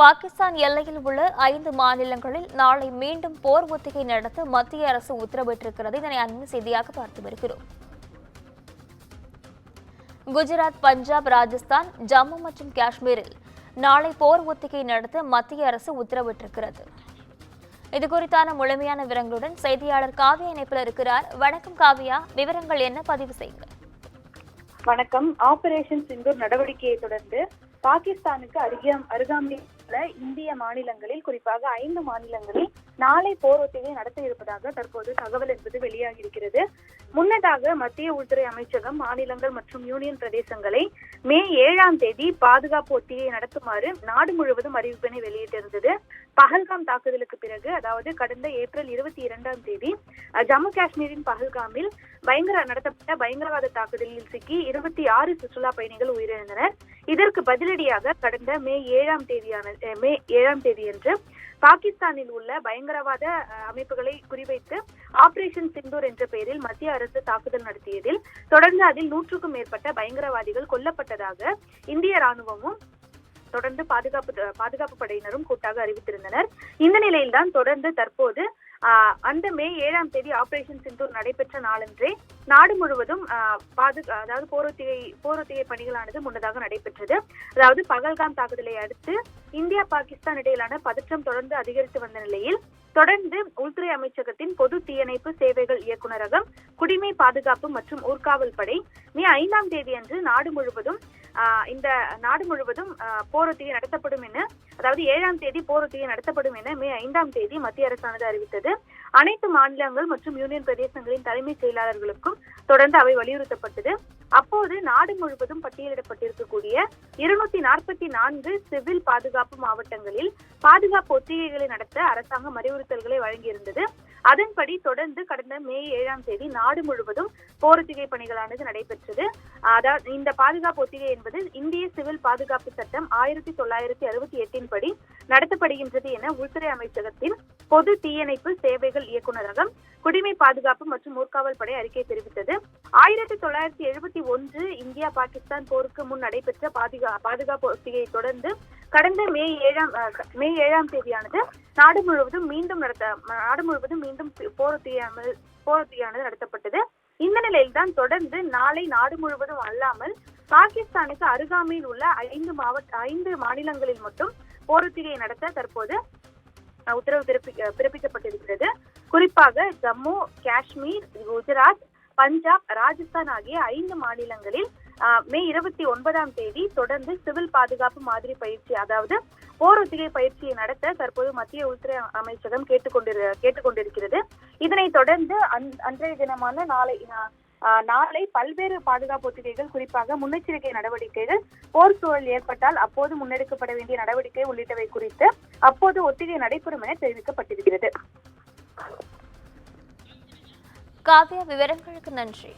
பாகிஸ்தான் எல்லையில் உள்ள 5 மாநிலங்களில் நாளை மீண்டும் போர் ஒத்திகை நடத்த மத்திய அரசு உத்தரவிட்டிருக்கிறது. இதனை அண்மை செய்தியாக பார்த்து வருகிறோம். குஜராத், பஞ்சாப், ராஜஸ்தான், ஜம்மு மற்றும் காஷ்மீரில் நாளை போர் ஒத்திகை நடத்த மத்திய அரசு உத்தரவிட்டிருக்கிறது. இதுகுறித்தான முழுமையான விவரங்களுடன் செய்தியாளர் காவியா இணைப்பில் இருக்கிறார். வணக்கம் காவியா, விவரங்கள் என்ன? பதிவு செய்யுங்க. வணக்கம். ஆபரேஷன் சிந்தூர் நடவடிக்கையை தொடர்ந்து பாகிஸ்தானுக்கு அருகாமையில் உள்ள இந்திய மாநிலங்களில், குறிப்பாக 5 மாநிலங்களில் நாளை போர் ஒத்திகை நடத்த இருப்பதாக தற்போது தகவல் என்பது வெளியாகி இருக்கிறது. முன்னதாக மத்திய உள்துறை அமைச்சகம் மாநிலங்கள் மற்றும் யூனியன் பிரதேசங்களை மே 7ஆம் தேதி பாதுகாப்பு ஒத்திகையை நடத்துமாறு நாடு முழுவதும் அறிவிப்பினை வெளியிட்டிருந்தது. பஹல்காம் தாக்குதலுக்கு பிறகு, அதாவது கடந்த ஏப்ரல் 22ஆம் தேதி ஜம்மு காஷ்மீரின் பஹல்காமில் நடத்தப்பட்ட பயங்கரவாத தாக்குதலில் சிக்கி 26 சுற்றுலா பயணிகள் உயிரிழந்தனர். இதற்கு பதிலடியாக கடந்த மே 7ஆம் தேதியன்று பாகிஸ்தானில் உள்ள பயங்கரவாத அமைப்புகளை குறிவைத்து ஆபரேஷன் சிந்தூர் என்ற பெயரில் மத்திய அரசு தாக்குதல் நடத்தியதில் தொடர்ந்து அதில் 100க்கும் மேற்பட்ட பயங்கரவாதிகள் கொல்லப்பட்டதாக இந்திய ராணுவமும் தொடர்ந்து பாதுகாப்பு படையினரும் கூட்டாக அறிவித்திருந்தனர். இந்த நிலையில்தான் தொடர்ந்து தற்போது அந்த மே 7ஆம் தேதி ஆபரேஷன் சிந்தூர் நடைபெற்ற நாளன்றே நாடு முழுவதும் அதாவது போர் ஒத்திகை பணிகளானது முன்னதாக நடைபெற்றது. அதாவது பகல்காம் தாக்குதலை அடுத்து இந்தியா பாகிஸ்தான் இடையிலான பதற்றம் தொடர்ந்து அதிகரித்து வந்த நிலையில் தொடர்ந்து உள்துறை அமைச்சகத்தின் பொது தீயணைப்பு சேவைகள் இயக்குநரகம், குடிமை பாதுகாப்பு மற்றும் ஊர்காவல் படை மே 5ஆம் தேதி அன்று நாடு முழுவதும் போர் ஒத்திகை நடத்தப்படும் என, அதாவது 7ஆம் தேதி போர் ஒத்திகை நடத்தப்படும் என மே 5ஆம் தேதி மத்திய அரசானது அறிவித்தது. அனைத்து மாநிலங்கள் மற்றும் யூனியன் பிரதேசங்களின் தலைமை செயலாளர்களுக்கும் தொடர்ந்து அவை வலியுறுத்தப்பட்டது. அப்போது நாடு முழுவதும் பட்டியலிடப்பட்டிருக்கக்கூடிய 244 சிவில் பாதுகாப்பு மாவட்டங்களில் பாதுகாப்பு ஒத்திகைகளை நடத்த அரசாங்கம் அறிவுறுத்தல்களை வழங்கியிருந்தது. அதன்படி தொடர்ந்து கடந்த மே 7ஆம் தேதி நாடு முழுவதும் போர் ஒத்திகை பணிகளானது நடைபெற்றது. அதாவது இந்த பாதுகாப்பு ஒத்திகை என்பது இந்திய சிவில் பாதுகாப்பு சட்டம் 1968 படி நடத்தப்படுகின்றது என உள்துறை அமைச்சகத்தின் பொது தீயணைப்பு சேவைகள் இயக்குநரகம், குடிமை பாதுகாப்பு மற்றும் ஊர்காவல் படை அறிக்கை தெரிவித்தது. 1971 இந்தியா பாகிஸ்தான் போருக்கு முன் நடைபெற்ற பாதுகாப்பு ஒத்திகையை தொடர்ந்து கடந்த மே 7ஆம் தேதியானது நாடு முழுவதும் மீண்டும் போர் ஒத்திகையானது நடத்தப்பட்டது. இந்த நிலையில்தான் தொடர்ந்து நாளை நாடு முழுவதும் அல்லாமல் பாகிஸ்தானுக்கு அருகாமையில் உள்ள 5 மாநிலங்களில் மட்டும் போர் ஒத்திகையை நடத்த தற்போது உத்தரவு பிறப்பிக்கப்பட்டிருக்கிறது. குறிப்பாக ஜம்மு, காஷ்மீர், குஜராத், பஞ்சாப், ராஜஸ்தான் ஆகிய 5 மாநிலங்களில் மே 29ஆம் தேதி தொடர்ந்து சிவில் பாதுகாப்பு மாதிரி பயிற்சி, அதாவது போர் ஒத்திகை பயிற்சியை நடத்த தற்போது மத்திய உள்துறை அமைச்சகம் கேட்டுக்கொண்டிருக்கிறது. இதனைத் தொடர்ந்து அன்றைய தினமான நாளை பல்வேறு பாதுகாப்பு ஒத்திகைகள், குறிப்பாக முன்னெச்சரிக்கை நடவடிக்கைகள், போர் சூழல் ஏற்பட்டால் அப்போது முன்னெடுக்கப்பட வேண்டிய நடவடிக்கை உள்ளிட்டவை குறித்து அப்போது ஒத்திகை நடைபெறும் என தெரிவிக்கப்பட்டிருக்கிறது. காவியா, விவரங்களுக்கு நன்றி.